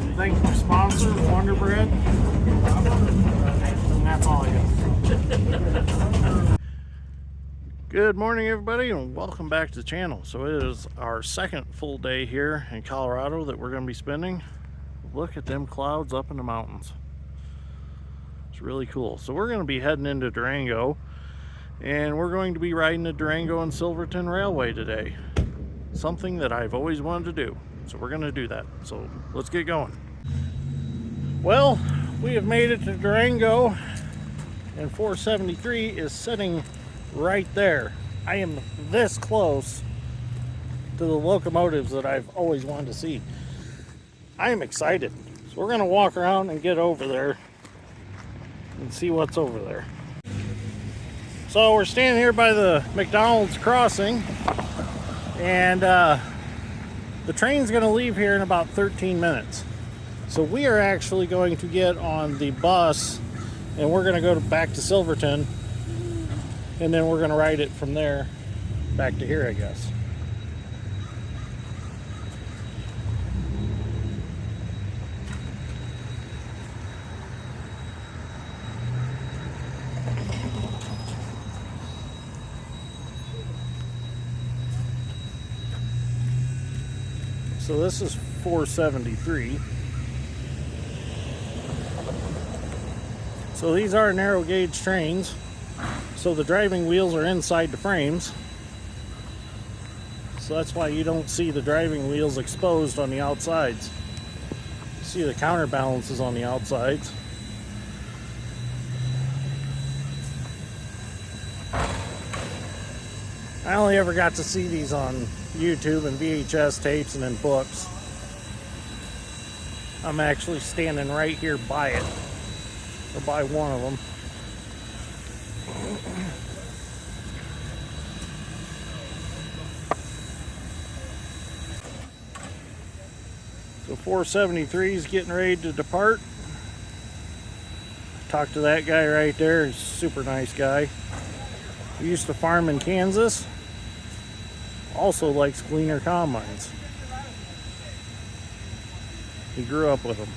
Thank my sponsor, Wonder Bread. And that's all I got. Good morning, everybody, and welcome back to the channel. So it is our second full day here in Colorado that we're going to be spending. Look at them clouds up in the mountains. It's really cool. So we're going to be heading into Durango, and we're going to be riding the Durango and Silverton Railway today. Something that I've always wanted to do. So we're going to do that. So let's get going. Well, we have made it to Durango, and 473 is sitting right there. I am this close to the locomotives that I've always wanted to see. I am excited. So we're going to walk around and get over there and see what's over there. So we're standing here by the McDonald's crossing, and the train's going to leave here in about 13 minutes. So we are actually going to get on the bus, and we're going to go back to Silverton, and then we're going to ride it from there back to here, I guess. So this is 473. So these are narrow gauge trains. So the driving wheels are inside the frames. So that's why you don't see the driving wheels exposed on the outsides. You see the counterbalances on the outsides. I only ever got to see these on YouTube and VHS tapes and in books. I'm actually standing right here by it, or by one of them. So 473 is getting ready to depart. Talked to that guy right there. He's a super nice guy. He used to farm in Kansas. Also likes Gleaner combines. He grew up with them.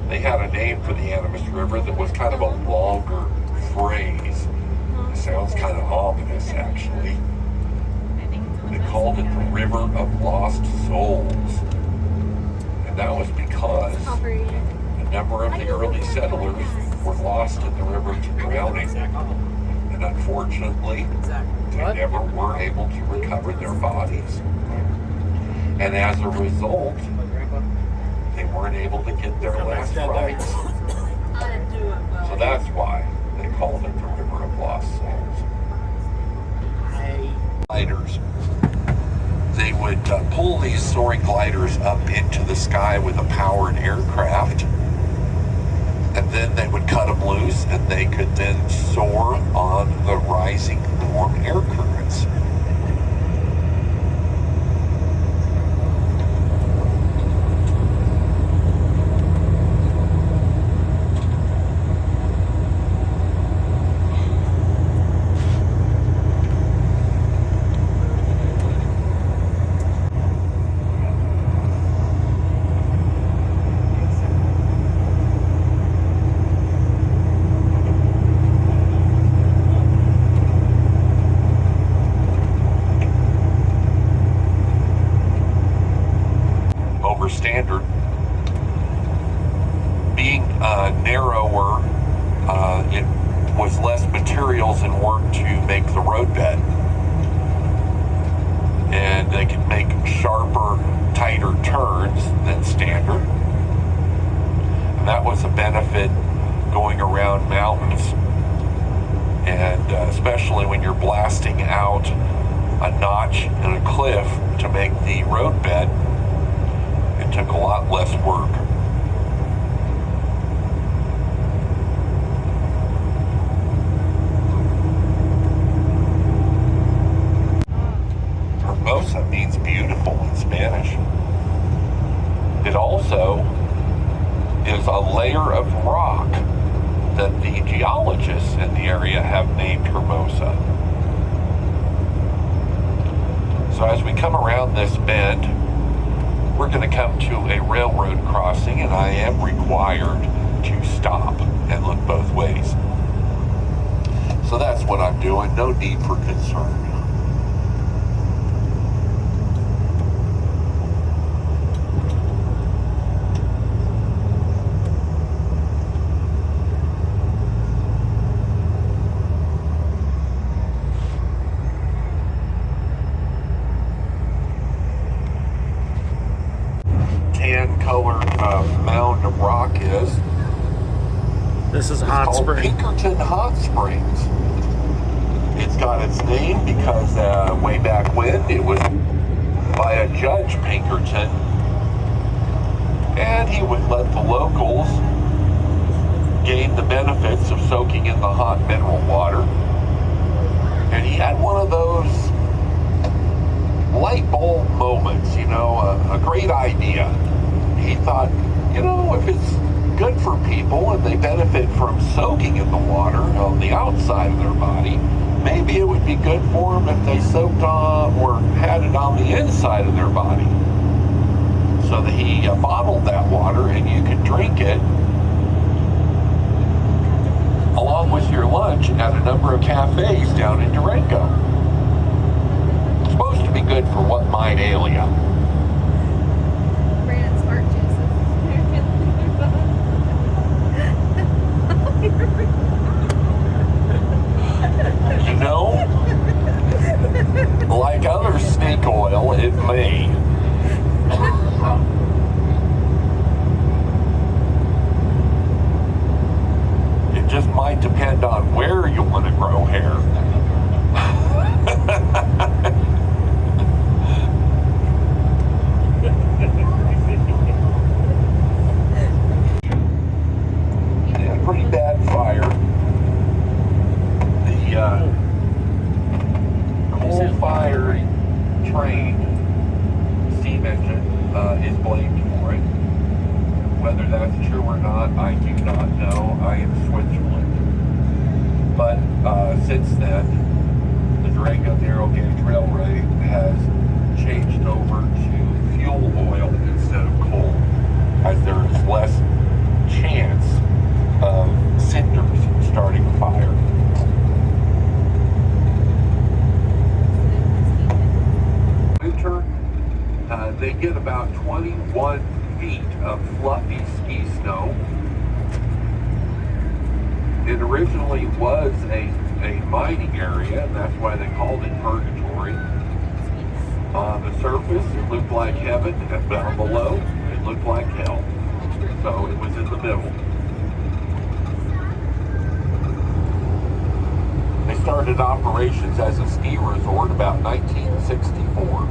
They had a name for the Animas River that was kind of a longer phrase. It sounds kind of ominous, actually. They called it the River of Lost Souls. And that was because a number of the early settlers were lost in the river to drowning. And unfortunately, they never were able to recover their bodies. And as a result, they weren't able to get their last rites. So that's why they called it the River of Lost Souls. Gliders. They would pull these soaring gliders up into the sky with a powered aircraft, and then they would cut them loose, and they could then soar on the rising warm air currents. Standard. Being narrower, it was less materials and work to make the roadbed. And they could make sharper, tighter turns than standard. And that was a benefit going around mountains, and especially when you're blasting out a notch in a cliff to make the roadbed. It took a lot less work. Hermosa means beautiful in Spanish. It also is a layer of rock that the geologists in the area have named Hermosa. So as we come around this bend, we're going to come to a railroad crossing, and I am required to stop and look both ways. So that's what I'm doing. No need for concern. Colored mound of rock is. This is Hot Springs. Pinkerton Hot Springs. It's got its name because way back when it was by a Judge Pinkerton, and he would let the locals gain the benefits of soaking in the hot mineral water. And he had one of those light bulb moments, a great idea. He thought, if it's good for people and they benefit from soaking in the water on the outside of their body, maybe it would be good for them if they soaked on or had it on the inside of their body. So that he bottled that water, and you could drink it along with your lunch at a number of cafes down in Durango. It's supposed to be good for what might ail you. Like other snake oil, it may. It just might depend on where you want to grow hair. Yeah, pretty bad fire. The coal-fired train steam engine is blamed for it. Whether that's true or not, I do not know. I am Switzerland. But since then, the Durango Narrow Gauge Railway has changed over to fuel oil instead of coal, as there is less chance of cinders starting a fire. They get about 21 feet of fluffy ski snow. It originally was a mining area, and that's why they called it Purgatory. On the surface, it looked like heaven, and down below, it looked like hell. So it was in the middle. They started operations as a ski resort about 1964.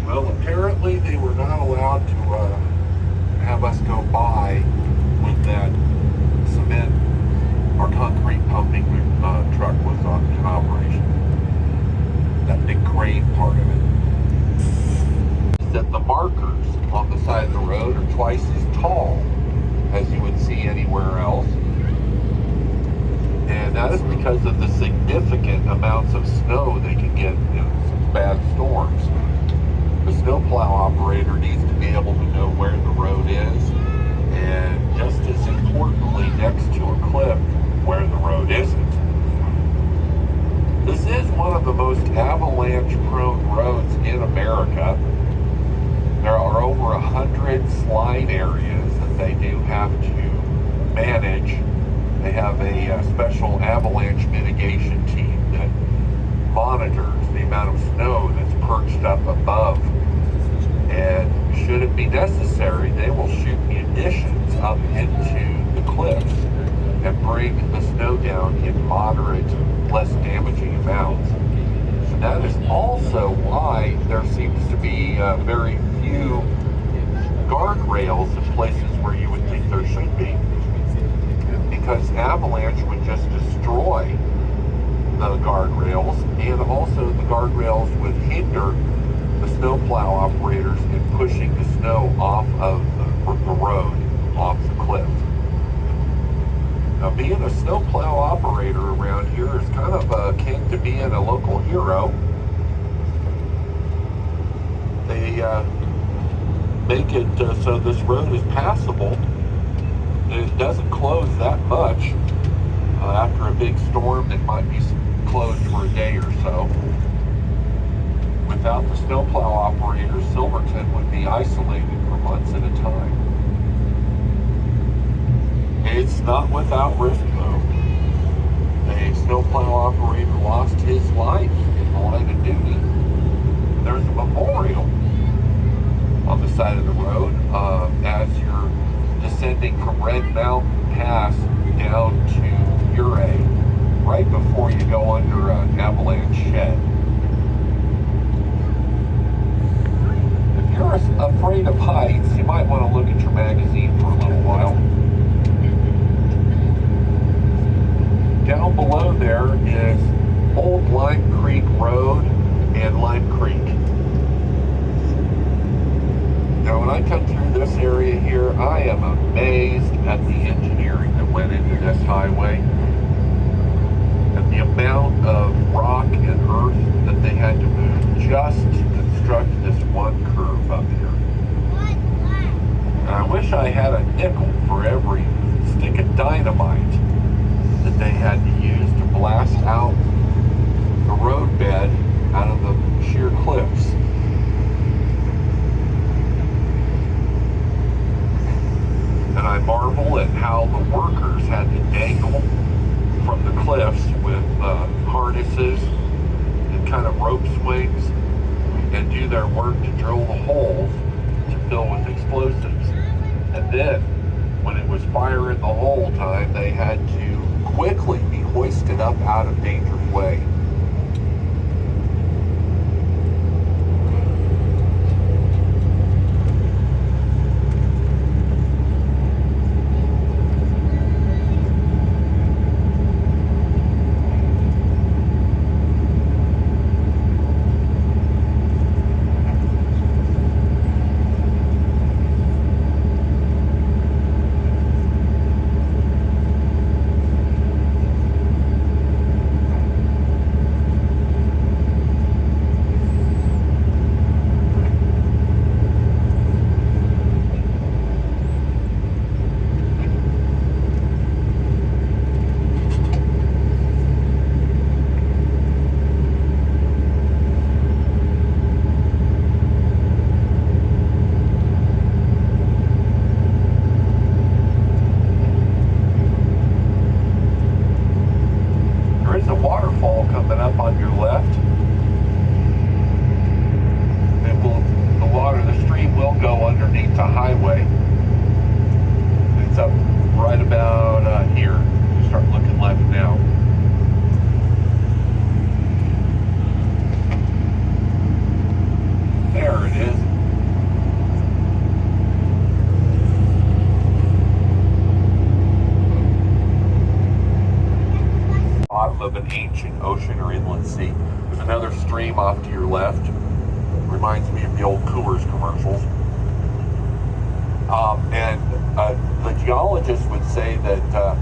Well, apparently they were not allowed to have us go by when that cement or concrete pumping truck was in operation. That big crane part of it. That the markers on the side of the road are twice as tall as you would see anywhere else. And that is because of the significant amounts of snow they can get in some bad storms. The snowplow operator needs to be able to know where the road is, and just as importantly, next to a cliff where the road isn't. This is one of the most avalanche-prone roads in America. There are over 100 slide areas that they do have to manage. They have a special avalanche mitigation team that monitors the amount of snow that's perched up above. And should it be necessary, they will shoot munitions up into the cliffs and bring the snow down in moderate, less damaging amounts. And that is also why there seems to be very few guardrails in places where you would think there should be. Because avalanche would just destroy the guardrails, and also the guardrails would hinder the snowplow operators in pushing the snow off of the road, off the cliff. Now, being a snowplow operator around here is kind of akin to being a local hero. They make it so this road is passable. It doesn't close that much. After a big storm, it might be closed for a day or so. Without the snowplow operators, Silverton would be isolated for months at a time. It's not without risk, though. A snowplow operator lost his life in the line of duty. There's a memorial on the side of the road as you're descending from Red Mountain Pass down to Uray, right before you go under an avalanche shed. If you're afraid of heights, you might want to look at your magazine for a little while. Down below there is Old Lime Creek Road and Lime Creek. Now, when I come through this area here, I am amazed at the engineering that went into this highway and the amount of rock and earth that they had to move just to construct this one curve up here. And I wish I had a nickel for every stick of dynamite that they had to use to blast out the roadbed out of the sheer cliffs. And I marvel at how the workers had to dangle from the cliffs with harnesses and kind of rope swings and do their work to drill the holes to fill with explosives. And then, when it was fire in the hole time, they had to quickly be hoisted up out of danger's way. waterfall coming up on your left. The stream will go underneath the highway. It's up right about here. Start looking left now. There it is. Bottom of an ancient ocean or inland sea. There's another stream off to your left. Reminds me of the old Coors commercials. The geologists would say that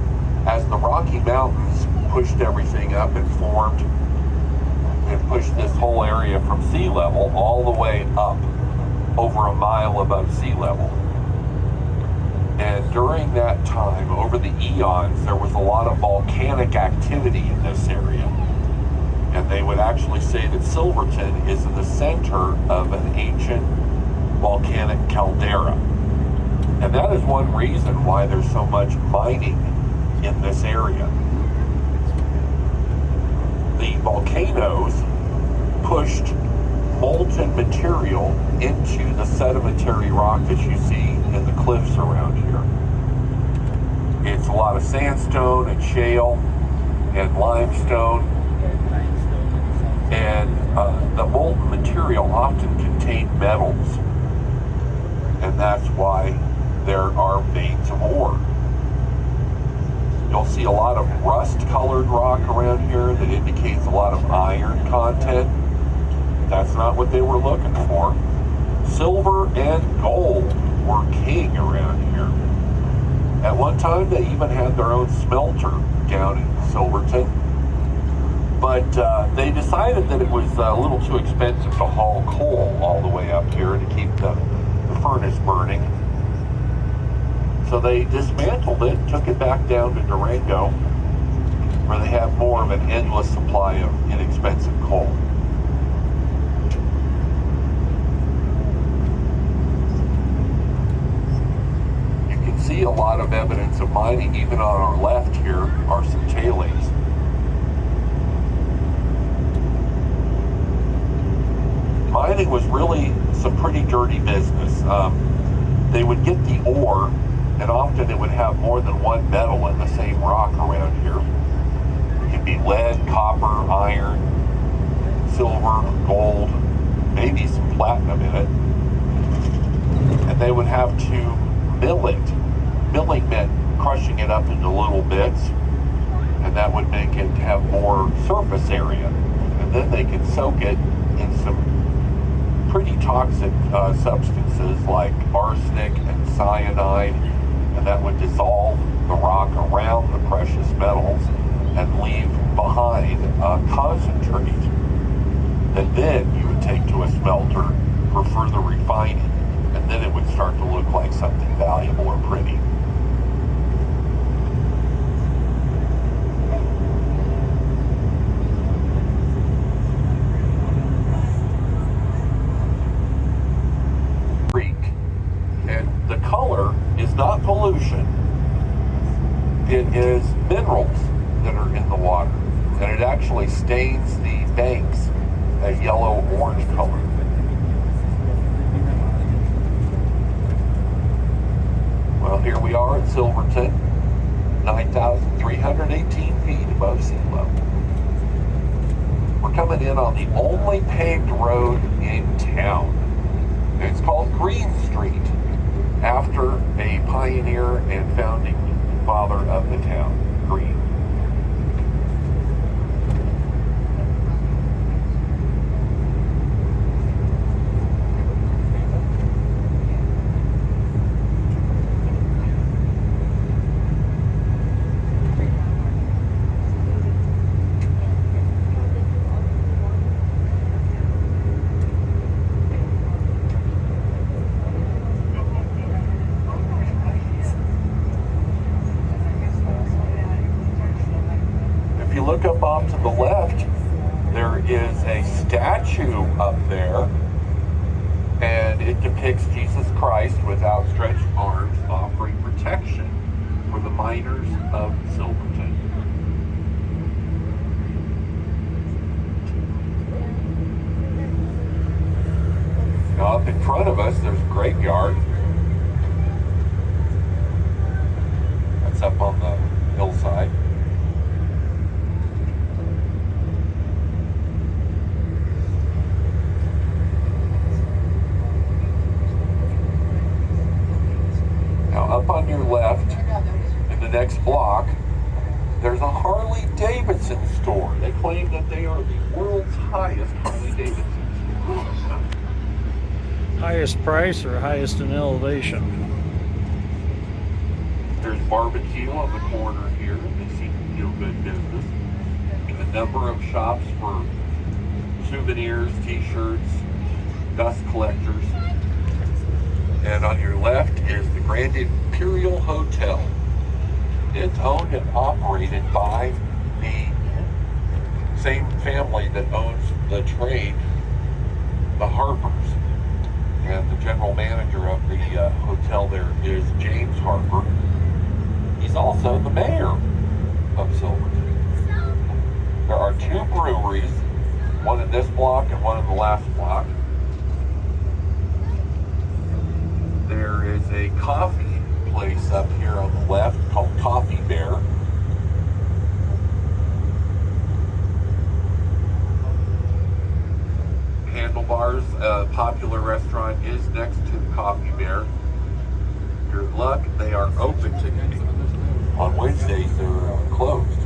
as the Rocky Mountains pushed everything up and formed and pushed this whole area from sea level all the way up over a mile above sea level. And during that time, over the eons, there was a lot of volcanic activity in this area. And they would actually say that Silverton is in the center of an ancient volcanic caldera. And that is one reason why there's so much mining in this area. The volcanoes pushed molten material into the sedimentary rock that you see in the cliffs around here. It's a lot of sandstone and shale and limestone. And the molten material often contained metals. And that's why there are veins of ore. You'll see a lot of rust-colored rock around here that indicates a lot of iron content. That's not what they were looking for. Silver and gold were king around here. At one time, they even had their own smelter down in Silverton. But they decided that it was a little too expensive to haul coal all the way up here to keep the furnace burning. So they dismantled it, took it back down to Durango, where they have more of an endless supply of inexpensive coal. You can see a lot of evidence of mining. Even on our left here are some tailings. Mining was really some pretty dirty business. They would get the ore, and often it would have more than one metal in the same rock around here. It could be lead, copper, iron, silver, gold, maybe some platinum in it. And they would have to mill it. Milling meant crushing it up into little bits, and that would make it have more surface area. And then they could soak it in some pretty toxic substances like arsenic and cyanide, and that would dissolve the rock around the precious metals and leave behind a concentrate that then you would take to a smelter for further refining, and then it would start to look like something valuable or pretty. Not pollution, it is minerals that are in the water, and it actually stains the banks a yellow-orange color. Well, here we are at Silverton, 9,318 feet above sea level. We're coming in on the only paved road in town. It's called Green Street, after a pioneer and founding father of the town, Green. Look up off to the left, there is a statue up there, and it depicts Jesus Christ with outstretched arms offering protection for the miners of Silverton. Up in front of us, there's a graveyard. That's up on the hillside. Now up on your left, in the next block, there's a Harley Davidson store. They claim that they are the world's highest Harley Davidson store. Highest price or highest in elevation? There's barbecue on the corner here. They seem to do good business. And a number of shops for souvenirs, t-shirts, dust collectors. And on your left is the Grand Imperial Hotel. It's owned and operated by the same family that owns the train, the Harpers. And the general manager of the hotel there is James Harper. He's also the mayor of Silverton. There are two breweries, one in this block and one in the last block. There is a coffee place up here on the left called Coffee Bear. Handlebars, a popular restaurant, is next to Coffee Bear. Your luck, they are open today. On Wednesdays, they're closed.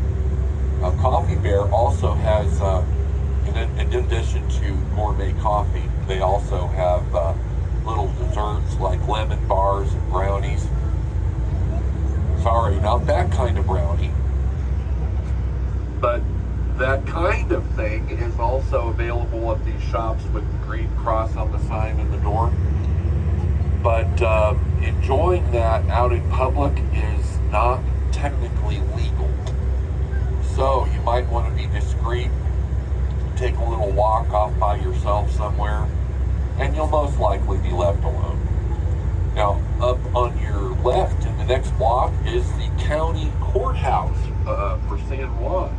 Coffee Bear also has, in addition to gourmet coffee, they also have little desserts like lemon bars and brownies. Sorry, not that kind of brownie. But that kind of thing is also available at these shops with the green cross on the sign in the door. But enjoying that out in public is not technically legal. So you might want to be discreet, take a little walk off by yourself somewhere, and you'll most likely be left alone. Now, up on your left in the next block is the county courthouse for San Juan.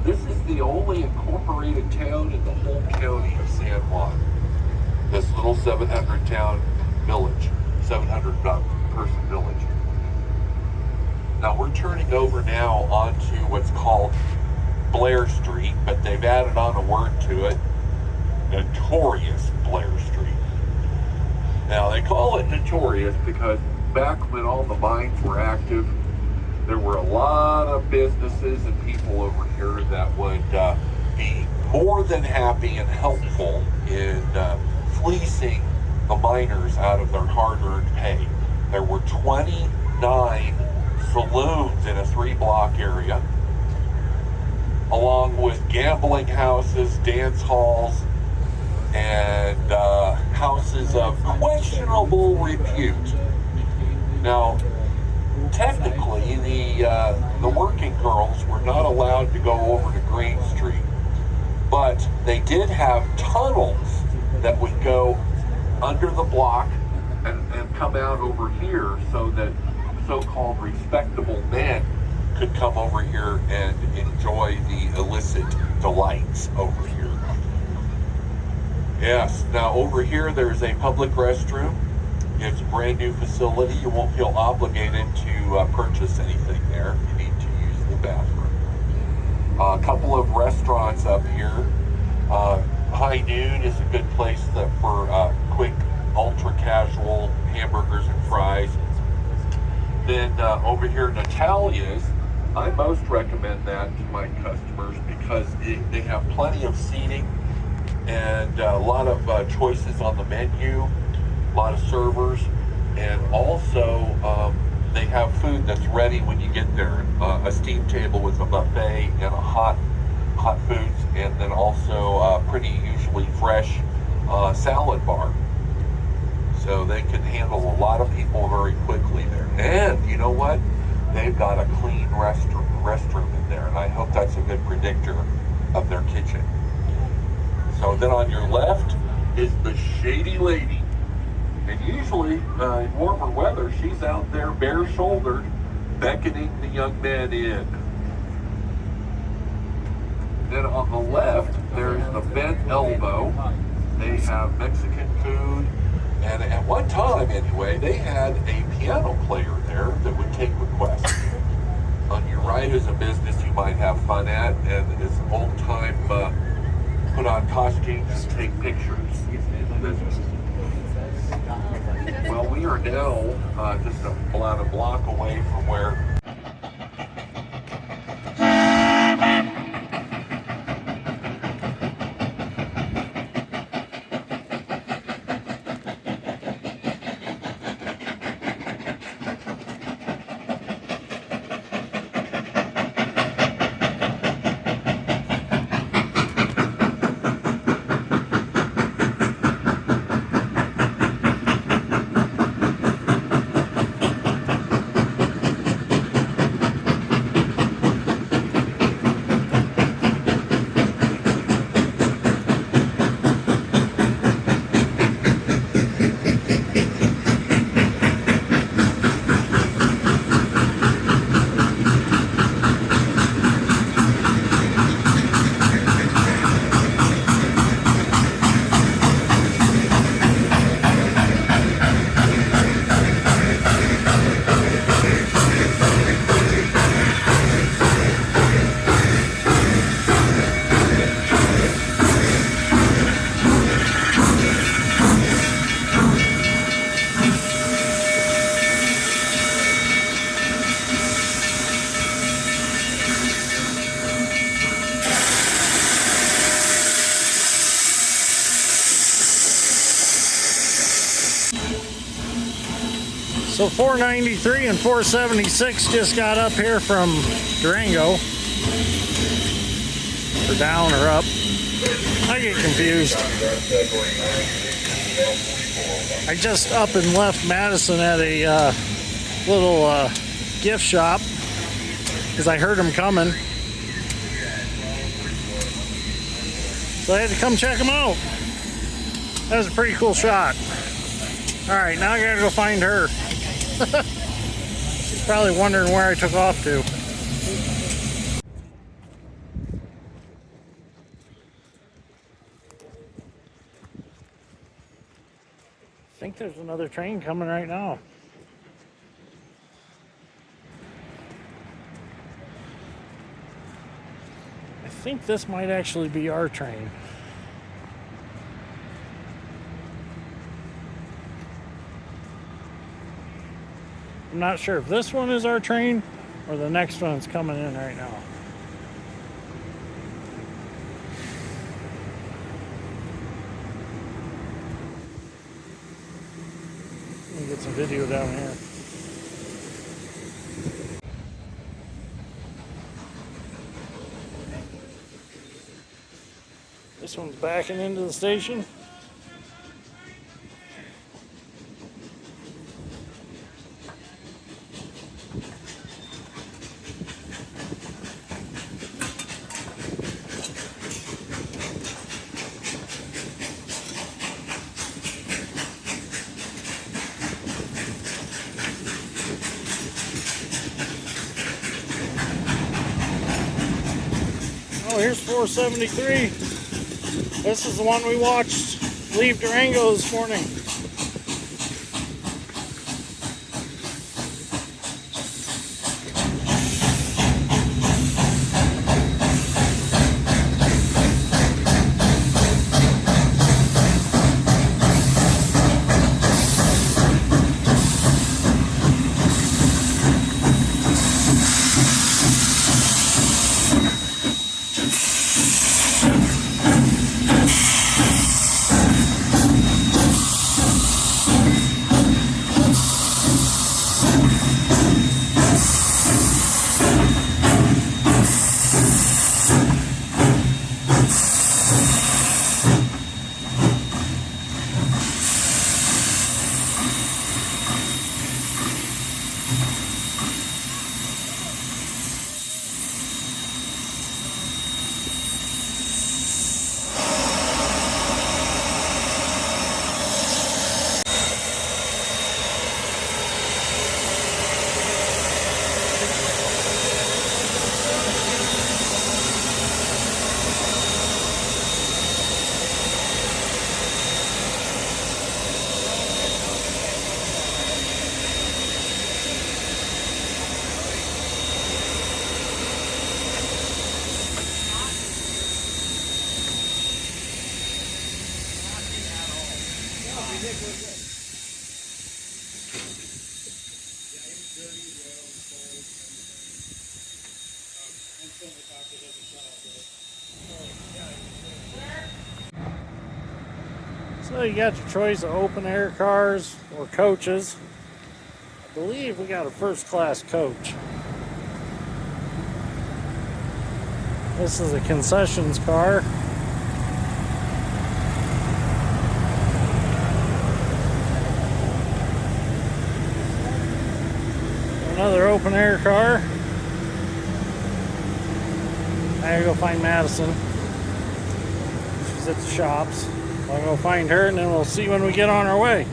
This is the only incorporated town in the whole county of San Juan. This little 700 town village, 700 person village. Now we're turning over now onto what's called Blair Street, but they've added on a word to it, Notorious Blair Street. Now they call it notorious because back when all the mines were active, there were a lot of businesses and people over here that would be more than happy and helpful in fleecing the miners out of their hard-earned pay. There were 29 saloons in a 3-block area, along with gambling houses, dance halls, and houses of questionable repute. Now, technically, the working girls were not allowed to go over to Green Street, but they did have tunnels that would go under the block and come out over here so that so-called respectable men could come over here and enjoy the illicit delights over here. Yes, now over here there's a public restroom. It's a brand new facility. You won't feel obligated to purchase anything there. You need to use the bathroom. A couple of restaurants up here. High Noon is a good place for quick, ultra-casual hamburgers and fries. Then over here, Natalia's, I most recommend that to my customers because they have plenty of seating and a lot of choices on the menu, a lot of servers, and also they have food that's ready when you get there. A steam table with a buffet and a hot foods, and then also pretty usually fresh salad bar. So they can handle a lot of people very quickly there. And you know what? They've got a clean restroom in there, and I hope that's a good predictor of their kitchen. So then on your left is the Shady Lady. And usually in warmer weather, she's out there bare-shouldered, beckoning the young men in. Then on the left, there's the Bent Elbow. They have Mexican food. And at one time, anyway, they had a piano player there that would take requests. On your right is a business you might have fun at, and it's an old-time put on costumes and take pictures business. Well, we are now just about a block away from where So 493 and 476 just got up here from Durango. Or down or up. I get confused. I just up and left Madison at a little gift shop because I heard them coming. So I had to come check them out. That was a pretty cool shot. Alright, now I gotta go find her. She's probably wondering where I took off to. I think there's another train coming right now. I think this might actually be our train. I'm not sure if this one is our train or the next one's coming in right now. Let me get some video down here. This one's backing into the station. Oh, here's 473. This is the one we watched leave Durango this morning. So you got your choice of open air cars or coaches. I believe we got a first class coach. This is a concessions car. Another open air car. I gotta go find Madison. She's at the shops. I'll go find her and then we'll see when we get on our way.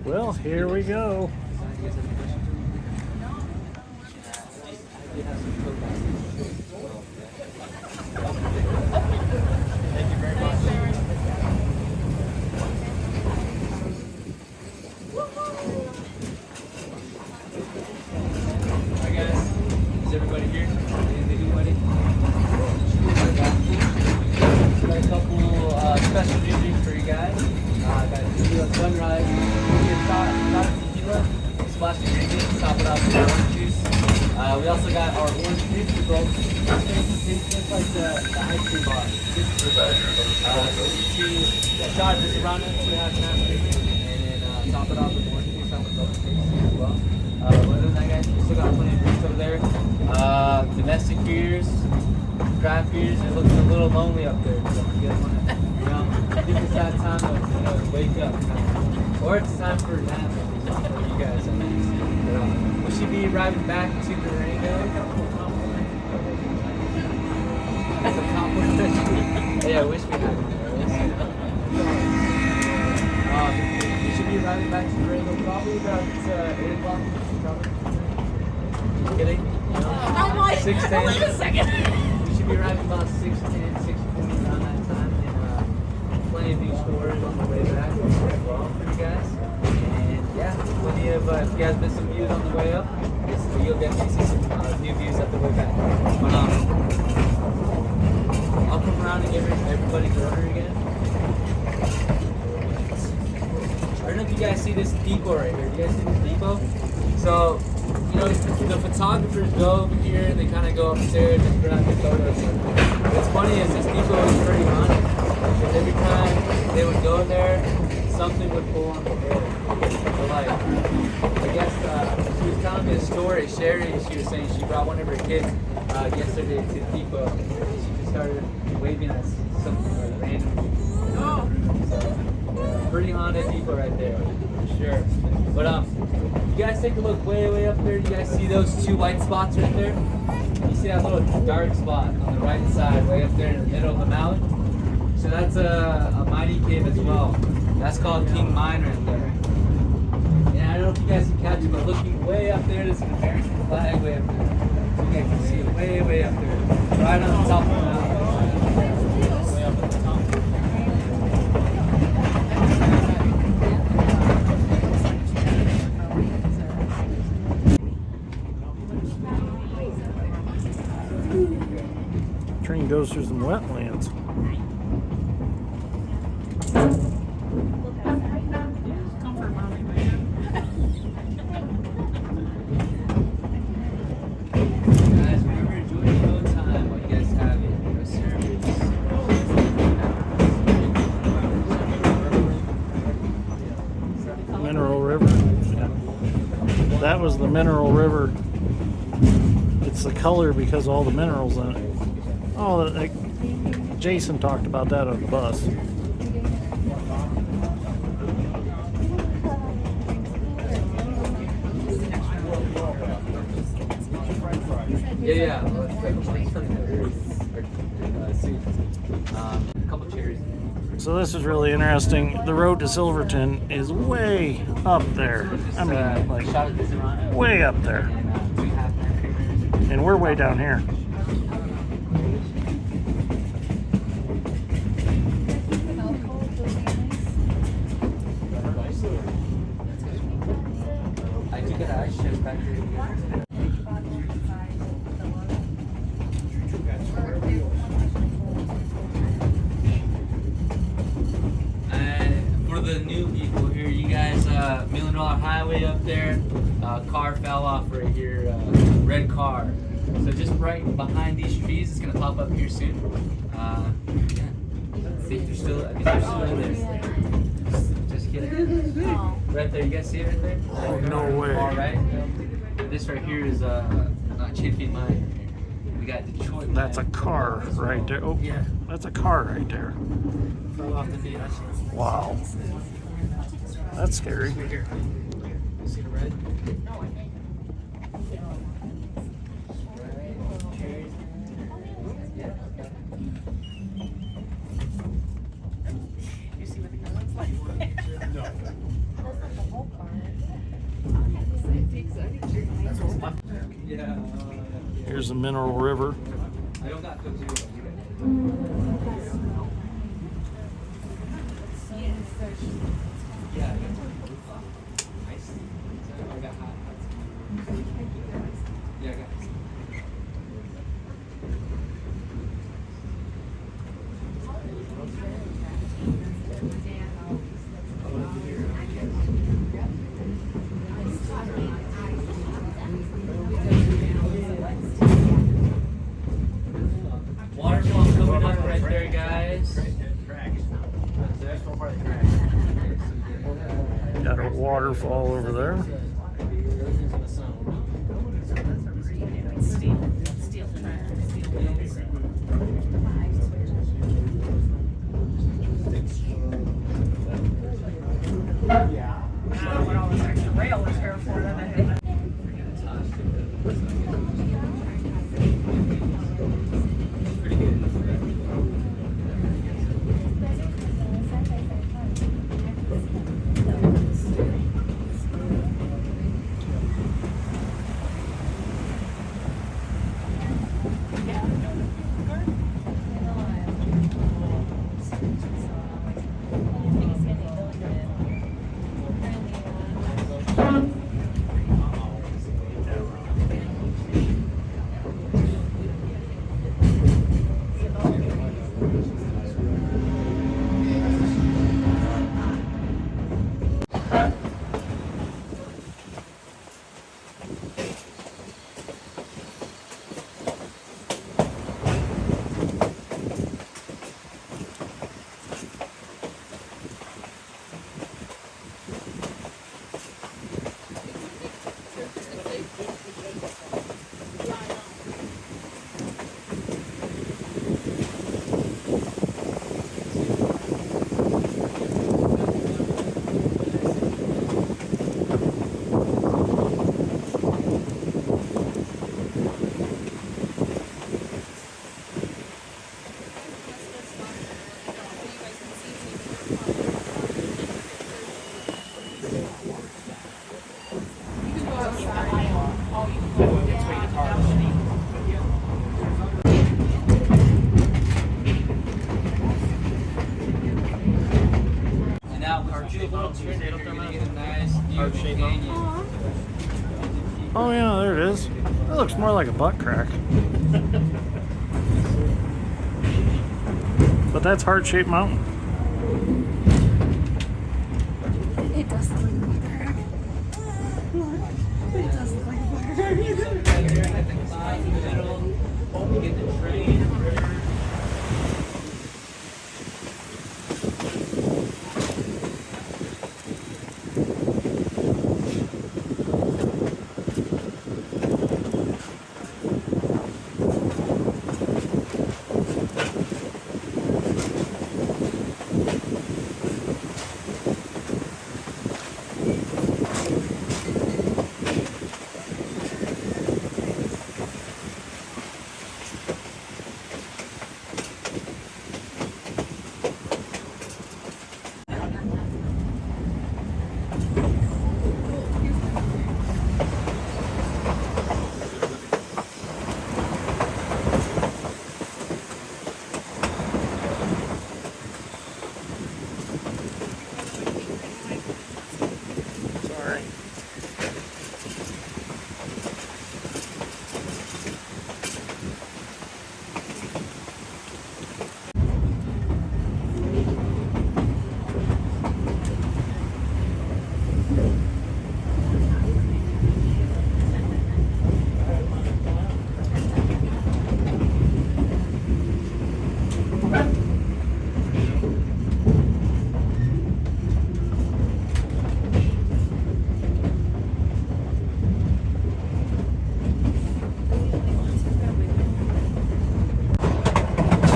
Well, here we go. Thank you very much. Hi guys, is everybody here? Anybody? Got a couple special duties for you guys. Got tequila sunrise, shot of tequila, splash of green, top it off with orange juice. We also got our orange creamsicle. Tastes like the ice cream bar. So you shot this around it, 2.5 ounces, and then top it off with orange juice. That was lovely tasty as well. Other than that, guys, we still got plenty of drinks over there. Domestic beers, craft beers. It's looking a little lonely up there. So you guys want to, I think it's that time to wake up. Or it's time for a nap for you guys. We should be arriving back to Durango. As a compliment. Yeah, I wish we had it. We should be arriving back to Durango probably about 8 o'clock. Probably. Kidding? I'm like, 6:10. wait a second. We should be arriving about 6:10, 6:20 around that time. And plenty of new stores on the way back as well for you guys. And yeah, plenty of, if you guys missed some views on the way up, you'll definitely see some new views at the way back. But I'll come around and give everybody's order again. I don't know if you guys see this depot right here. Do you guys see this depot? So, the photographers go over here and they kind of go upstairs and grab their photos. What's funny is this depot is pretty haunted. Because every time they would go there, something would pull on the door. So like, I guess she was telling me a story, Sherry, she was saying she brought one of her kids yesterday to the depot. She just started waving at something random. Oh. So, pretty haunted depot right there, for sure. But you guys take a look way up there. You guys see those two white spots right there? You see that little dark spot on the right side, way up there in the middle of the mountain? So that's a mighty cave as well. That's called King Mine right there. And I don't know if you guys can catch it, but looking way up there, there's an American flag way up there. So you guys can see it way up there. Right on the top of the mountain. Way up at the top. Train goes through some wetlands. Guys, remember, enjoy your own time while you guys have it. Mineral River. Yeah. That was the Mineral River. It's the color because of all the minerals in it. Oh, Jason talked about that on the bus. Yeah. A couple chairs. So this is really interesting. The road to Silverton is way up there. I mean, like way up there. And we're way down here. I do get ice chest back here. And for the new people here, you guys, $1 Million Highway up there, car fell off right here, red car. So just right behind these trees, it's gonna pop up here soon. Yeah. See if they're still, I guess they're still in there. Just kidding. Right there, you guys see it right there? Oh, no way. All right. This right here is Champion Mine. We got Detroit. That's a car right there. Oh, Yeah. that's a car right there. Fell off the beach. Wow. That's scary. Right here. You see the red? You see what the car looks like? No. Yeah. Here's the Mineral River. I don't got those here. Yeah. Nice. I got hot. Yeah, I got this. Waterfall coming up right there, guys. Got a waterfall over there. Steel track, steel wheels. I don't know what all this extra rail is here for, then. Pretty good. heart-shaped mountain. You see it up there, man? Get a nice, heart-shaped mountain. Oh yeah, there it is. That looks more like a butt crack. But that's heart-shaped mountain. It does look like a butt crack. It does look like a butt crack. We get the train. Sorry.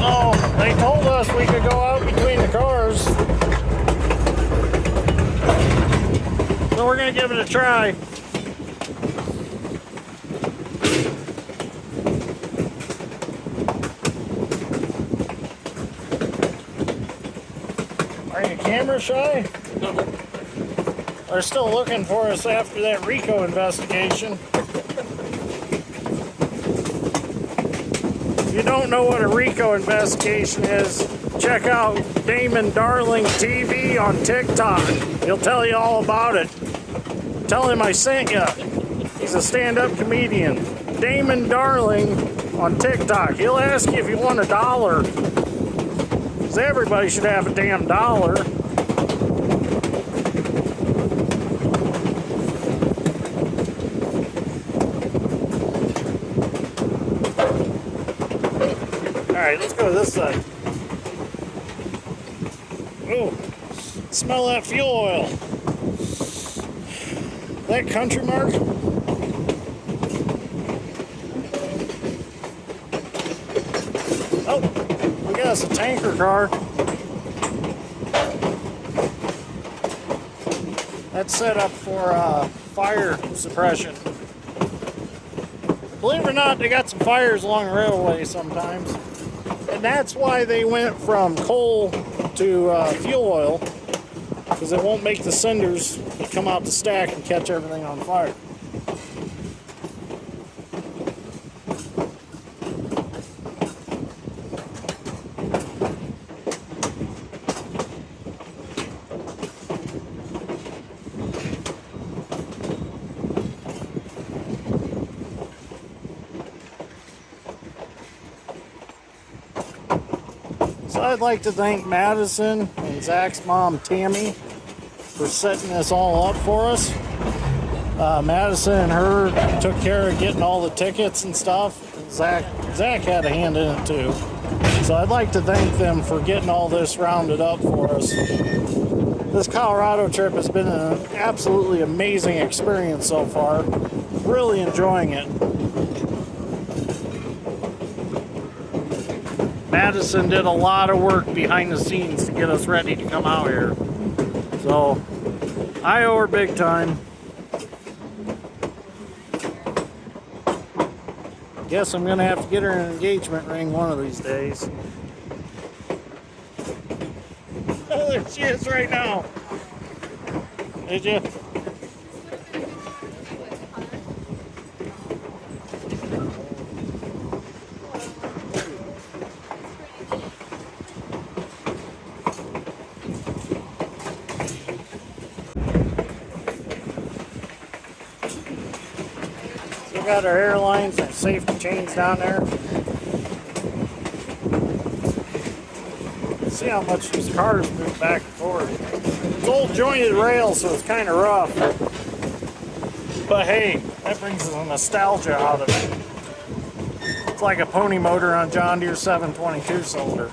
Oh, they told us we could go out between the cars. So we're gonna give it a try. Are you camera shy? They're still looking for us after that RICO investigation. If you don't know what a RICO investigation is, check out Damon Darling TV on TikTok. He'll tell you all about it. Tell him I sent you. He's a stand-up comedian. Damon Darling on TikTok. He'll ask you if you want $1. Because everybody should have a damn dollar. Alright, let's go this side. Oh, smell that fuel oil. That Country Mark? Oh, we got us a tanker car. That's set up for fire suppression. Believe it or not, they got some fires along the railway sometimes. And that's why they went from coal to fuel oil, because it won't make the cinders that come out the stack and catch everything on fire. So I'd like to thank Madison and Zach's mom, Tammy, for setting this all up for us. Madison and her took care of getting all the tickets and stuff. Zach had a hand in it too. So I'd like to thank them for getting all this rounded up for us. This Colorado trip has been an absolutely amazing experience so far. Really enjoying it. Madison did a lot of work behind the scenes to get us ready to come out here. So, I owe her big time. Guess I'm gonna have to get her an engagement ring one of these days. Oh, there she is right now. Did you? got our airlines and safety chains down there. See how much these cars move back and forth. It's old jointed rails, so it's kind of rough. But hey, that brings the nostalgia out of it. It's like a pony motor on John Deere 722 cylinder.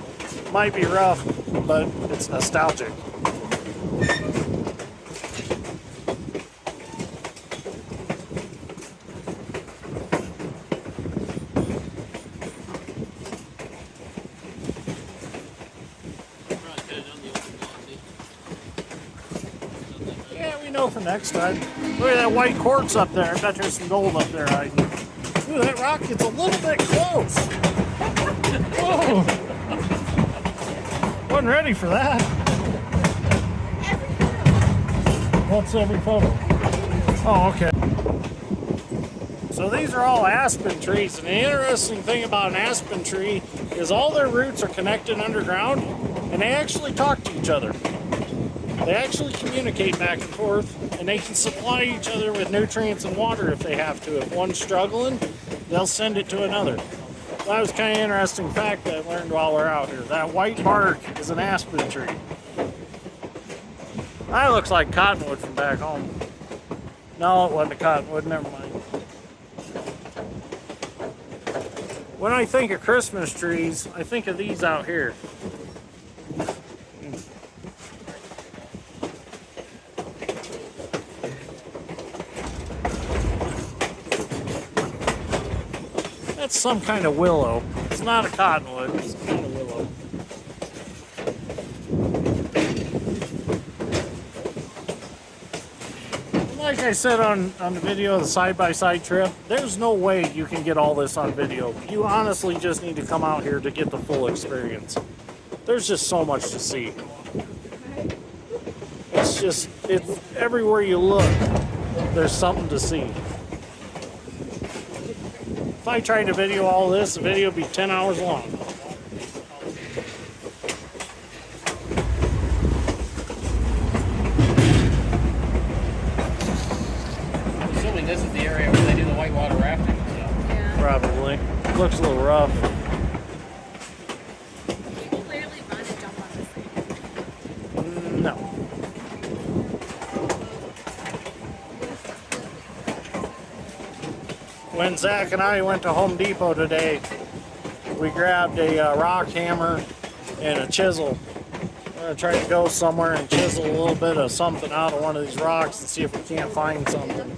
Might be rough, but it's nostalgic. Yeah, we know for next time. Look at that white quartz up there. I bet there's some gold up there hiding. Ooh, that rock gets a little bit close. Whoa. Wasn't ready for that. What's every photo? Oh, okay. So these are all aspen trees, and the interesting thing about an aspen tree is all their roots are connected underground, and they actually talk to each other. They actually communicate back and forth, and they can supply each other with nutrients and water if they have to. If one's struggling, they'll send it to another. That was kind of an interesting fact that I learned while we're out here. That white bark is an aspen tree. That looks like cottonwood from back home. No, it wasn't a cottonwood, never mind. When I think of Christmas trees, I think of these out here. That's some kind of willow. It's not a cottonwood, it's some kind of willow. Like I said on the video of the side-by-side trip, there's no way you can get all this on video. You honestly just need to come out here to get the full experience. There's just so much to see. It's everywhere you look, there's something to see. If I tried to video all this, the video would be 10 hours long. I'm assuming this is the area where they do the whitewater rafting and stuff. Yeah. Probably. Looks a little rough. You can clearly run and jump on this thing. No. When Zach and I went to Home Depot today, we grabbed a rock hammer and a chisel. We're going to try to go somewhere and chisel a little bit of something out of one of these rocks and see if we can't find something.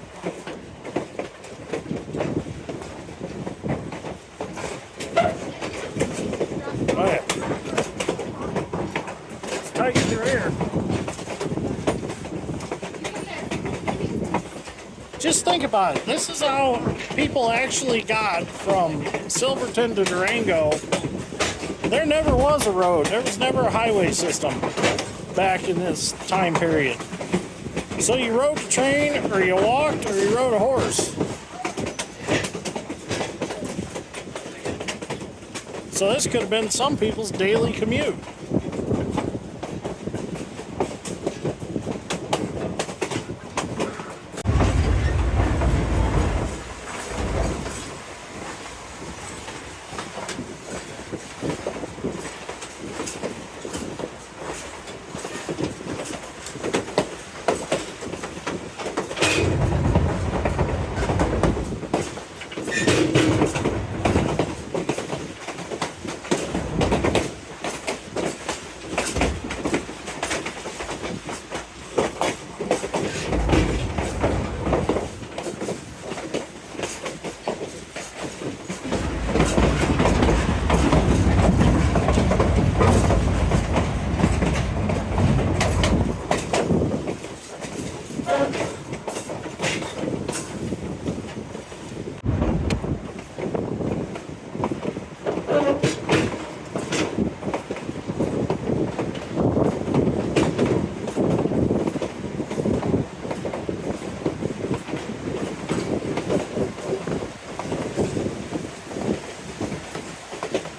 Oh yeah. It's tight through here. Just think about it. This is how people actually got from Silverton to Durango. There never was a road. There was never a highway system back in this time period. So you rode a train, or you walked, or you rode a horse. So this could have been some people's daily commute.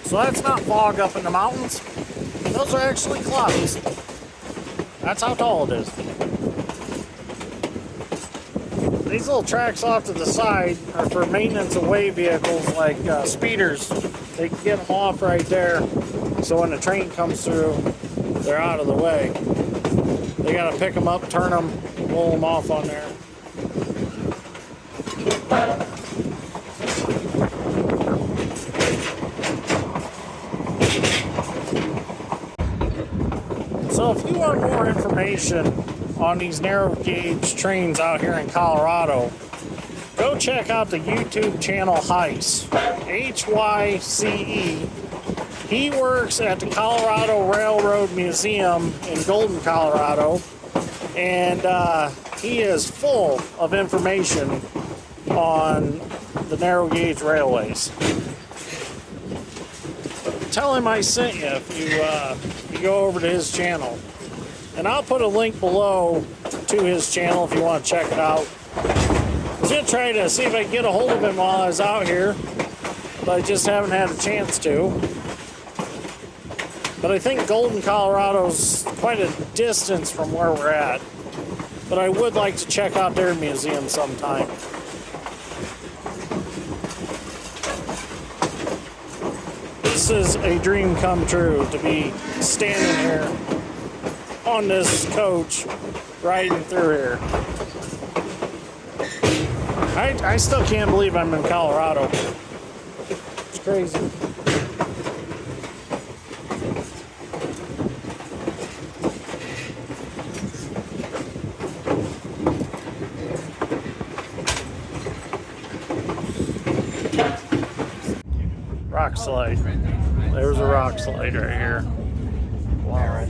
So that's not fog up in the mountains. Those are actually clouds. That's how tall it is. These little tracks off to the side are for maintenance of way vehicles like speeders. They can get them off right there, so when the train comes through, they're out of the way. They got to pick them up, turn them, roll them off on there. So if you want more information on these narrow gauge trains out here in Colorado, go check out the YouTube channel Hyce, Hyce. He works at the Colorado Railroad Museum in Golden, Colorado, and he is full of information on the narrow gauge railways. Tell him I sent you if you go over to his channel. And I'll put a link below to his channel if you want to check it out. I was going to try to see if I can get a hold of him while I was out here, but I just haven't had a chance to. But I think Golden, Colorado's quite a distance from where we're at. But I would like to check out their museum sometime. This is a dream come true to be standing here on this coach riding through here. I still can't believe I'm in Colorado. It's crazy. Rock slide. There's a rock slide right here. Wow.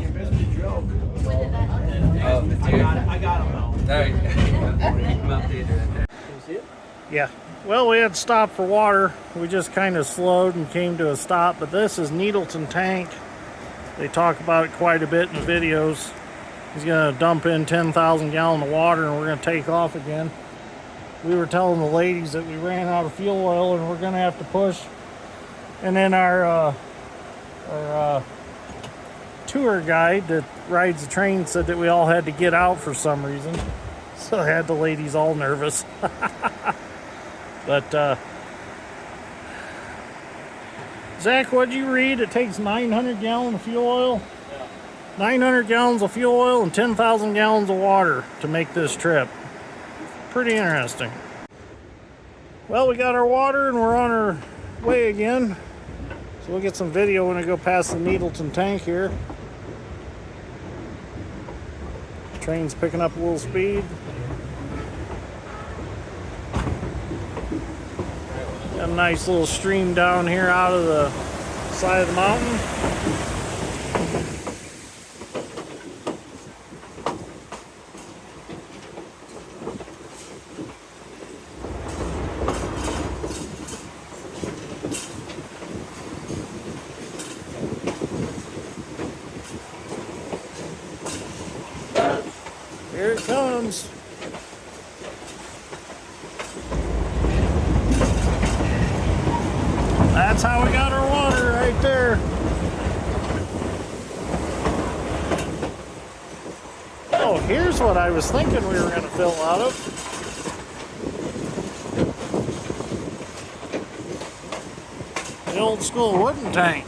I got him though. Yeah. Well, we had stopped for water. We just kind of slowed and came to a stop. But this is Needleton Tank. They talk about it quite a bit in the videos. He's going to dump in 10,000 gallons of water and we're going to take off again. We were telling the ladies that we ran out of fuel oil and we're going to have to push. And then our tour guide that rides the train said that we all had to get out for some reason. So I had the ladies all nervous. But, Zach, what'd you read? It takes 900 gallons of fuel oil? Yeah. 900 gallons of fuel oil and 10,000 gallons of water to make this trip. Pretty interesting. Well, we got our water and we're on our way again. So we'll get some video when I go past the Needleton Tank here. Train's picking up a little speed. Got a nice little stream down here out of the side of the mountain. Here it comes. That's how we got our water right there. Oh, here's what I was thinking we were going to fill out of. The old school wooden tank.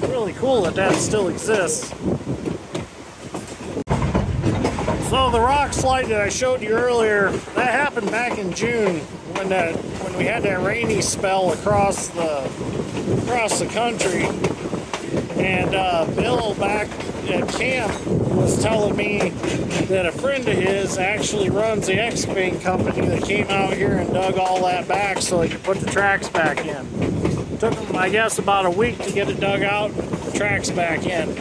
Really cool that that still exists. So the rock slide that I showed you earlier, that happened back in June when we had that rainy spell across the country. And Bill back at camp was telling me that a friend of his actually runs the excavating company that came out here and dug all that back so they could put the tracks back in. Took them, I guess, about a week to get it dug out, the tracks back in.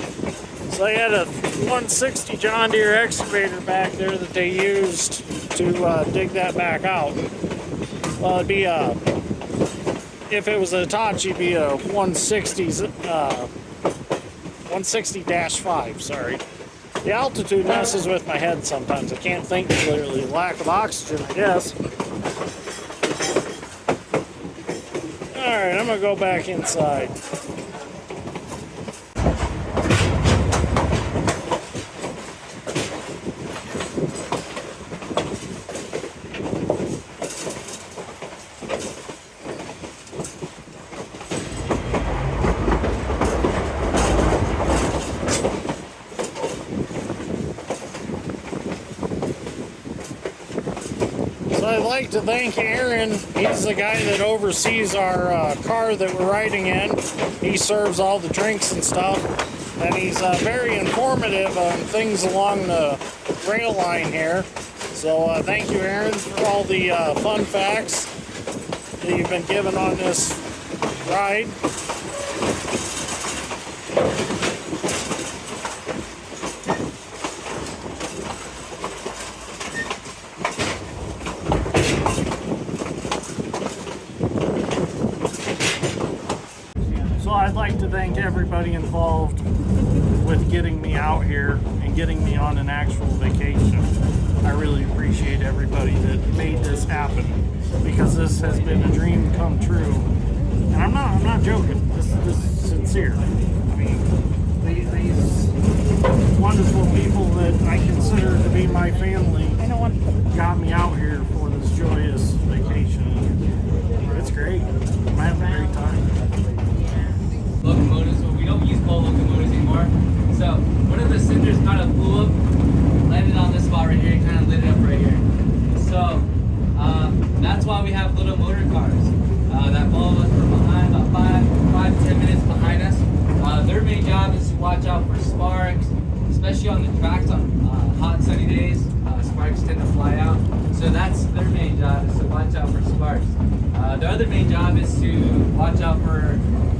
So they had a 160 John Deere excavator back there that they used to dig that back out. Well, it'd be if it was a Hitachi, it'd be a 160-5, sorry. The altitude messes with my head sometimes. I can't think clearly. Lack of oxygen, I guess. Alright, I'm gonna go back inside. like to thank Aaron. He's the guy that oversees our car that we're riding in. He serves all the drinks and stuff. And he's very informative on things along the rail line here. So thank you, Aaron, for all the fun facts that you've been given on this ride. So I'd like to thank everybody involved with getting me out here and getting me on an actual vacation. I really appreciate everybody that made this happen, because this has been a dream come true. And I'm not joking. This is sincere. I mean, these wonderful people that I consider to be my family got me out here for this joyous vacation. It's great. I'm having a great time. Locomotives, well, we don't use coal locomotives anymore. So one of the cinders kind of blew up, landed on this spot right here, and kind of lit it up right here. So that's why we have little motor cars that follow us from behind, about 5 to 10 minutes behind us. Their main job is to watch out for sparks, especially on the tracks on hot sunny days. Sparks tend to fly out, so that's their main job, is to watch out for sparks. The other main job is to watch out for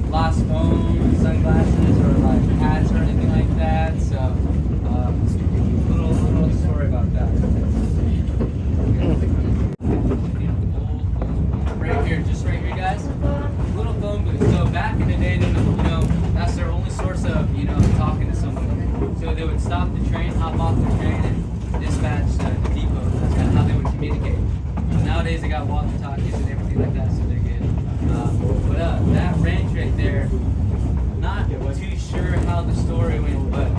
lost phones, sunglasses, or like hats or anything like that. So little story about that. Right here, just right here, guys. Little phone booth. So back in the day, that's their only source of talking to someone. So they would stop the train, hop off the train, and dispatch the depot. That's kind of how they would communicate. Nowadays they got walkie-talkies and everything like that, so they're good. But that ranch right there, not too sure how the story went, but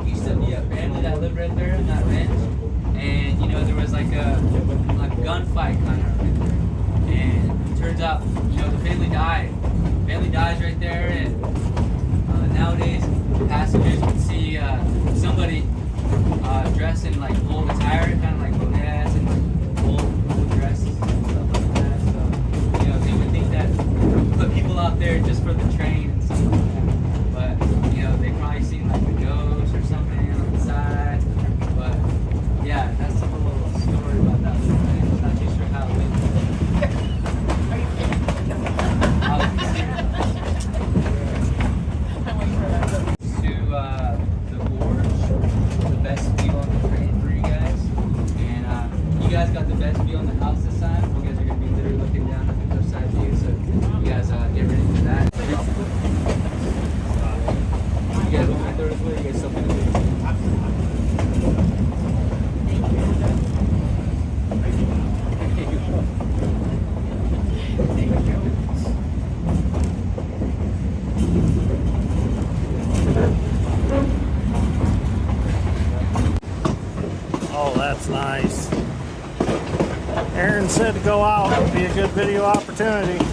used to be a family that lived right there in that ranch, and there was like a gunfight kind of right there, and it turns out the family died. Family dies right there, and nowadays passengers would see somebody dressed in like old attire, kind of like bonnets and like old dresses and stuff like that. So they would think that put people out there just for the train and stuff like that. But they probably seen like a ghost or something on the side. But yeah, that's a little story about that. I'm not too sure how it went. To the gorge, the best view on the train for you guys, and you guys got the best view on the house this time. You guys are gonna be literally looking down at the cliffside view, so you guys get ready for that. You guys want me to throw this way? You guys still gonna do it? Oh, that's nice. Aaron said to go out. It would be a good video opportunity.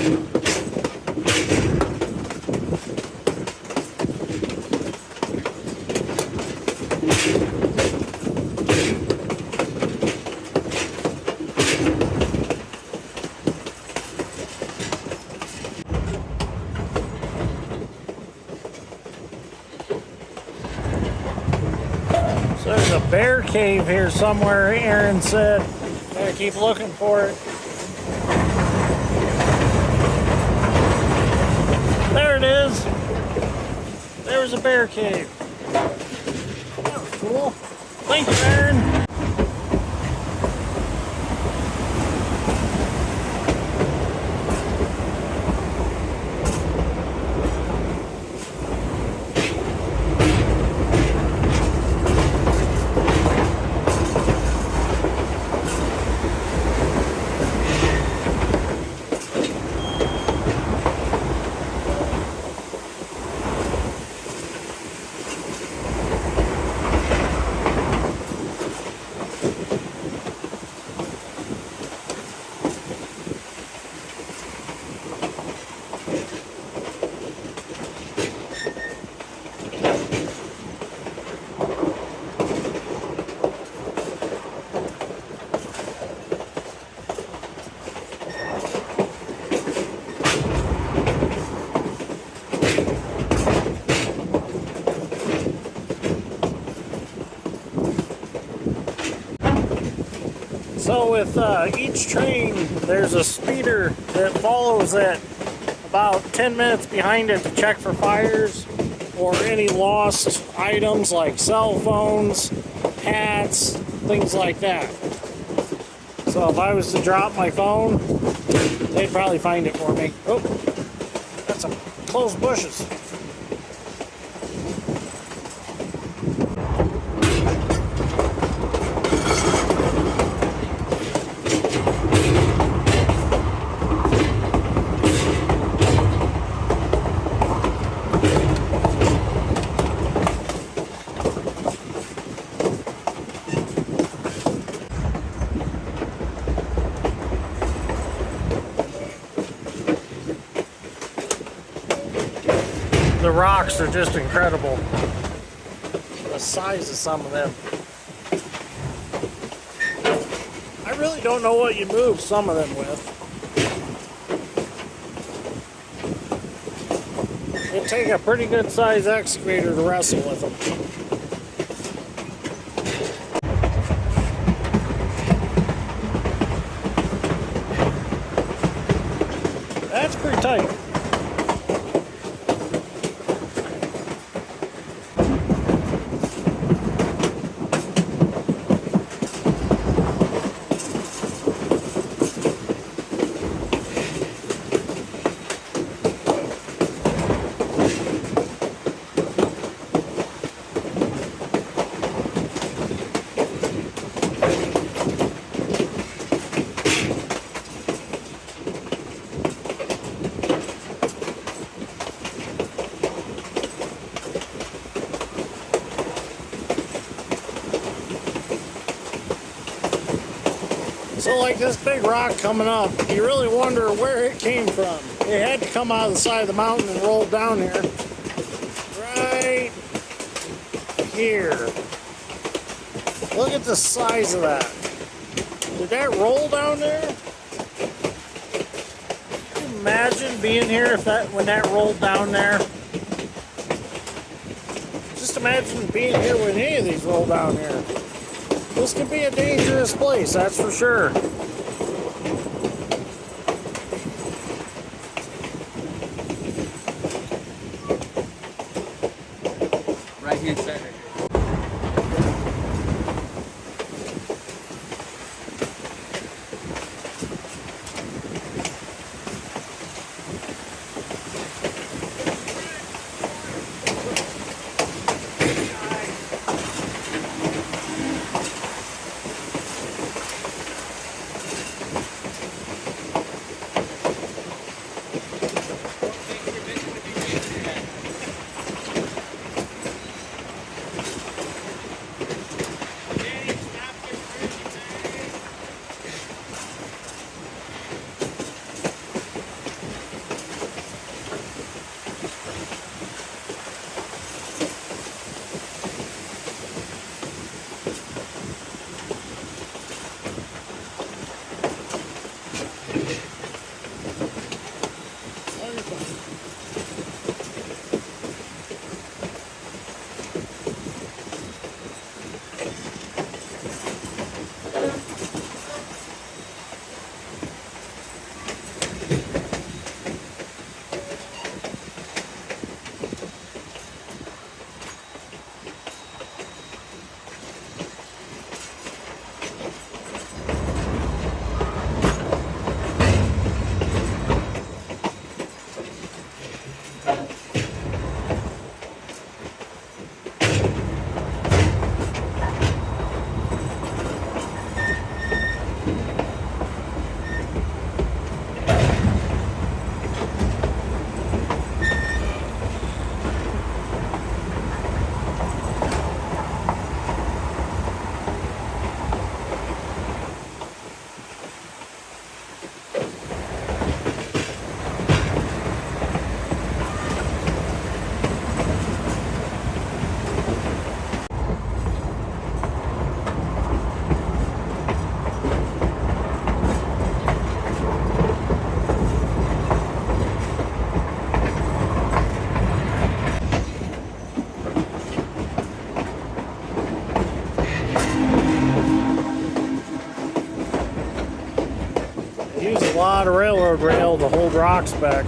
So there's a bear cave here somewhere, Aaron said. Gotta keep looking for it. There it is. There's a bear cave. That was cool. Thank you, Aaron. So with each train, there's a speeder that follows it about 10 minutes behind it to check for fires or any lost items like cell phones, hats, things like that. So if I was to drop my phone, they'd probably find it for me. Oh, that's some close bushes. The rocks are just incredible. The size of some of them. I really don't know what you move some of them with. It'd take a pretty good size excavator to wrestle with them. That's pretty tight. So like this big rock coming up, you really wonder where it came from. It had to come out of the side of the mountain and roll down here. Right here. Look at the size of that. Did that roll down there? Can you imagine being here when that rolled down there? Just imagine being here when any of these roll down here. This could be a dangerous place, that's for sure. Right hand side right here. railroad rail to hold rocks back.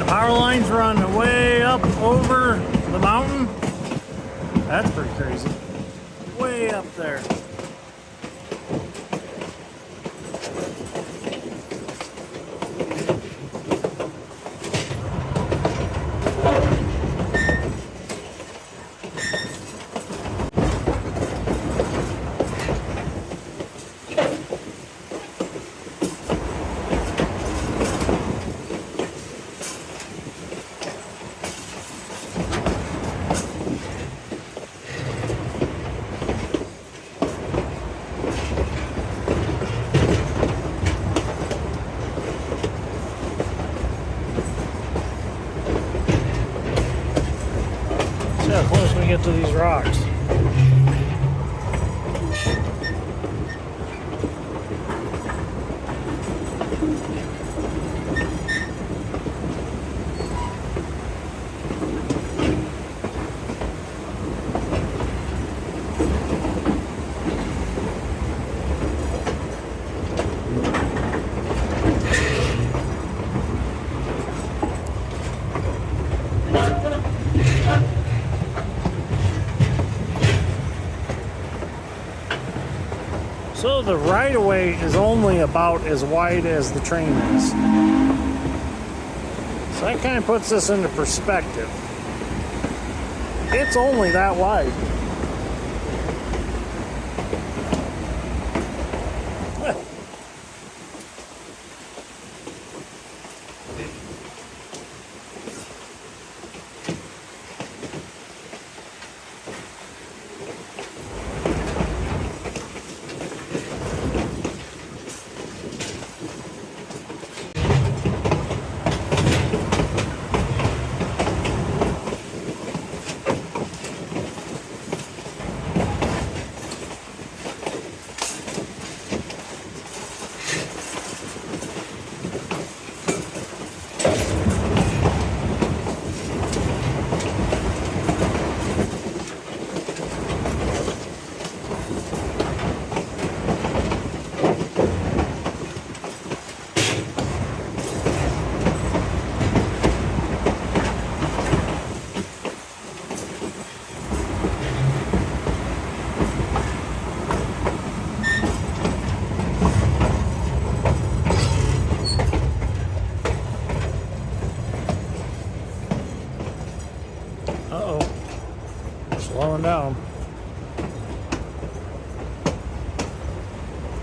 Power lines run way up over the mountain. That's pretty crazy. Way up there. See how close we get to these rocks. So the right-of-way is only about as wide as the train is. So that kind of puts this into perspective. It's only that wide. Slowing down.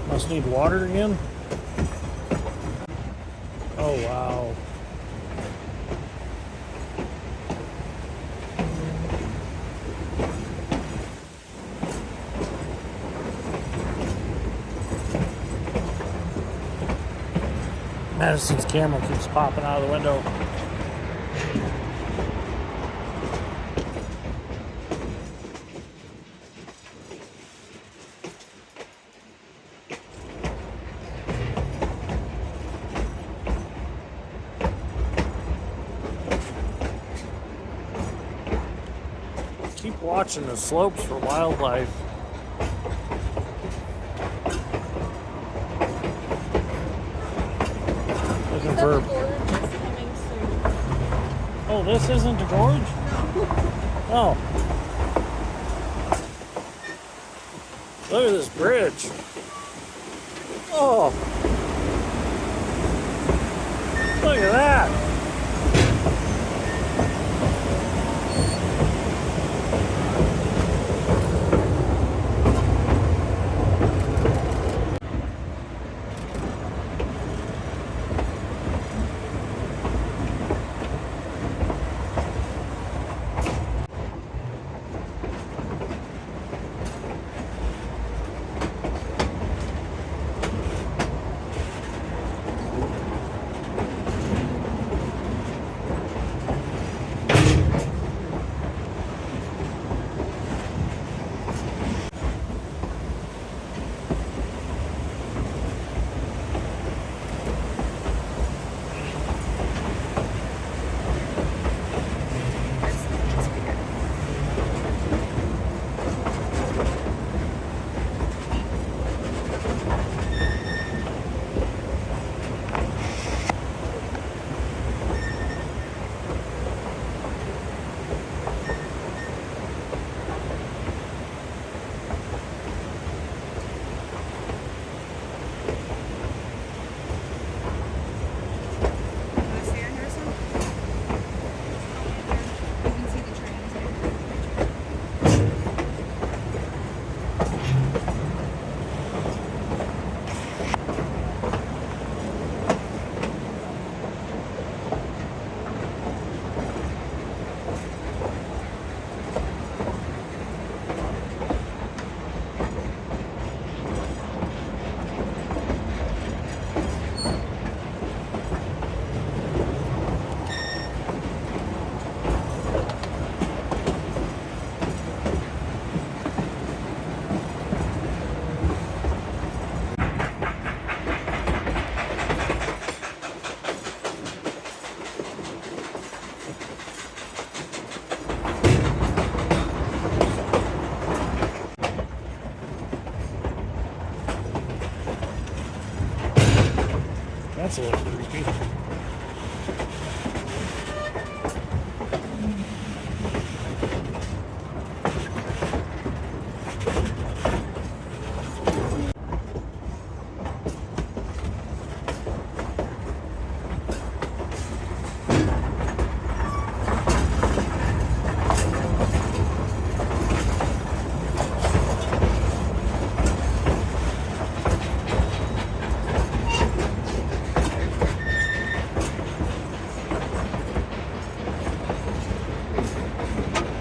Must need water again. Oh wow. Madison's camera keeps popping out of the window. Keep watching the slopes for wildlife. Looking for. Oh, this isn't the gorge? Oh. Look at this bridge. Oh. Look at that. That's a little creepy.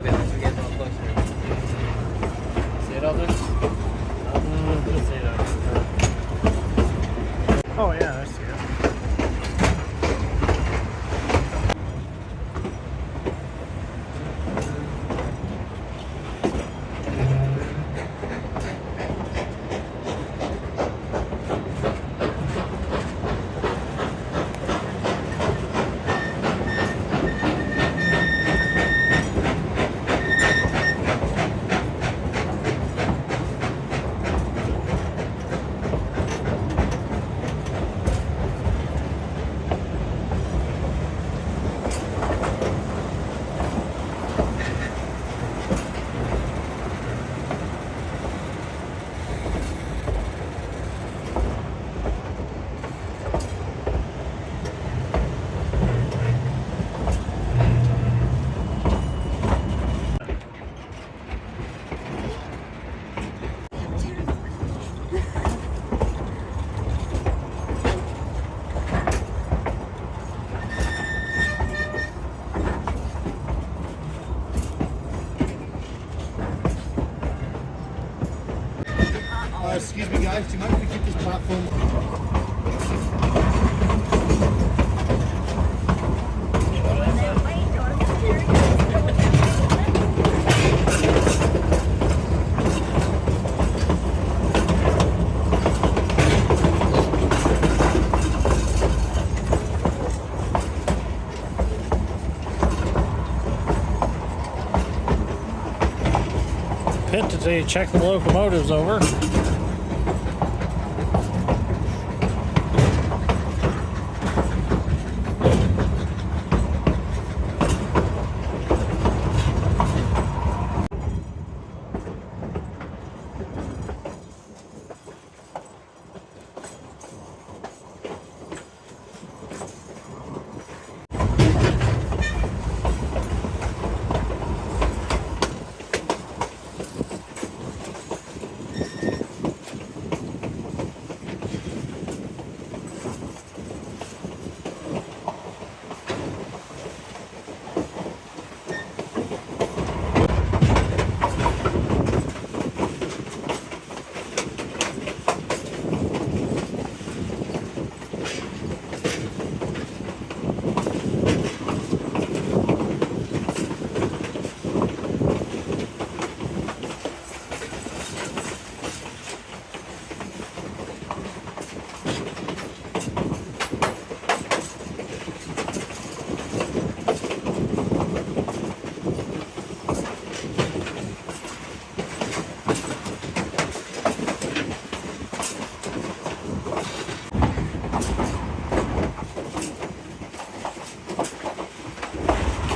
We're getting all closer. See it out there? See it out there. Oh yeah, I see it. Excuse me guys, do you mind if we keep this platform? Pit today, check the locomotives over.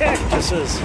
Cactuses.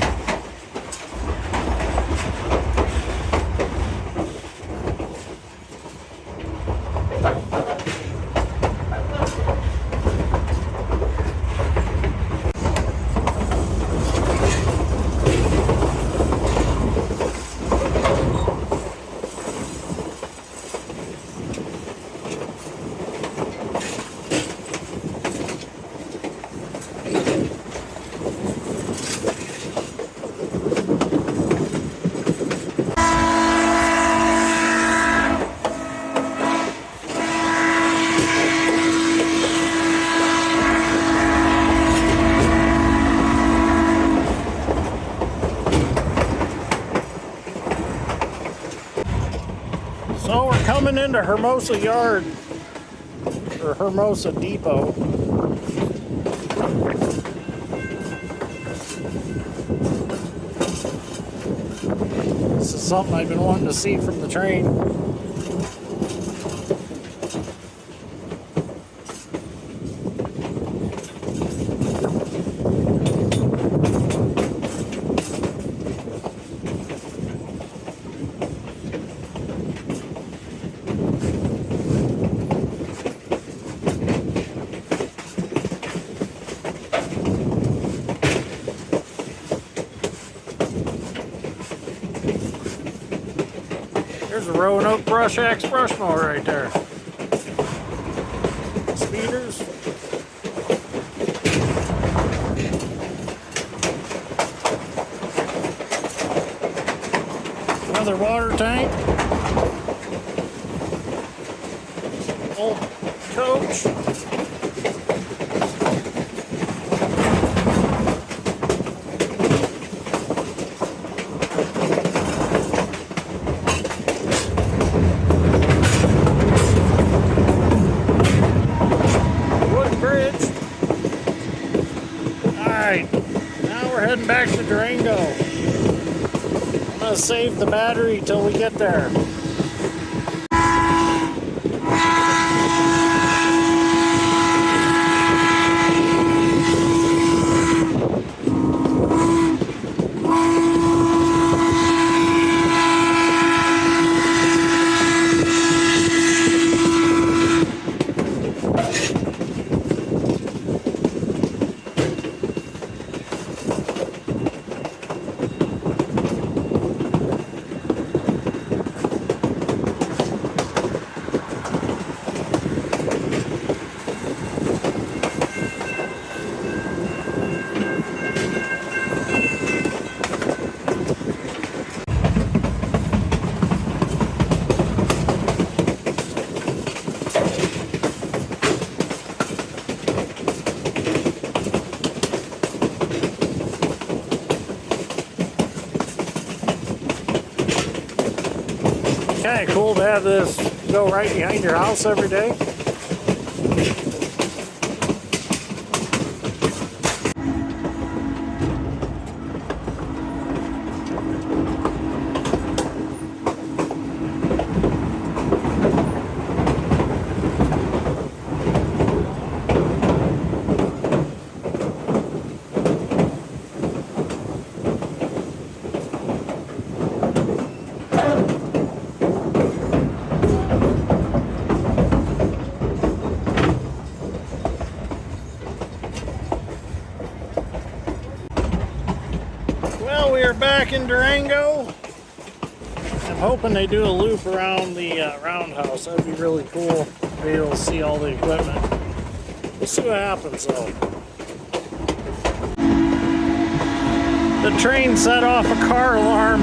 So we're coming into Hermosa Yard, or Hermosa Depot. This is something I've been wanting to see from the train. There's a Roanoke Brush Axe brush mower right there. Speeders. Another water tank. Old coach. Heading back to Durango. I'm gonna save the battery till we get there. Kind of cool to have this go right behind your house every day. Well, we are back in Durango. I'm hoping they do a loop around the roundhouse. That'd be really cool to be able to see all the equipment. We'll see what happens though. The train set off a car alarm.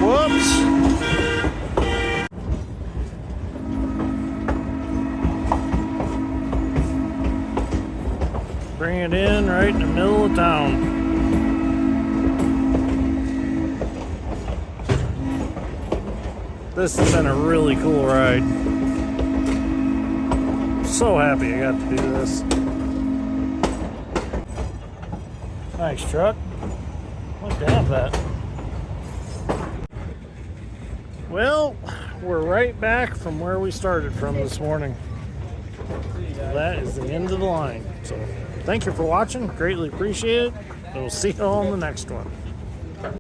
Whoops. Bring it in right in the middle of town. This has been a really cool ride. So happy I got to do this. Nice truck. I'd like to have that. Well, we're right back from where we started from this morning. That is the end of the line. So thank you for watching. Greatly appreciate it. And we'll see you all in the next one.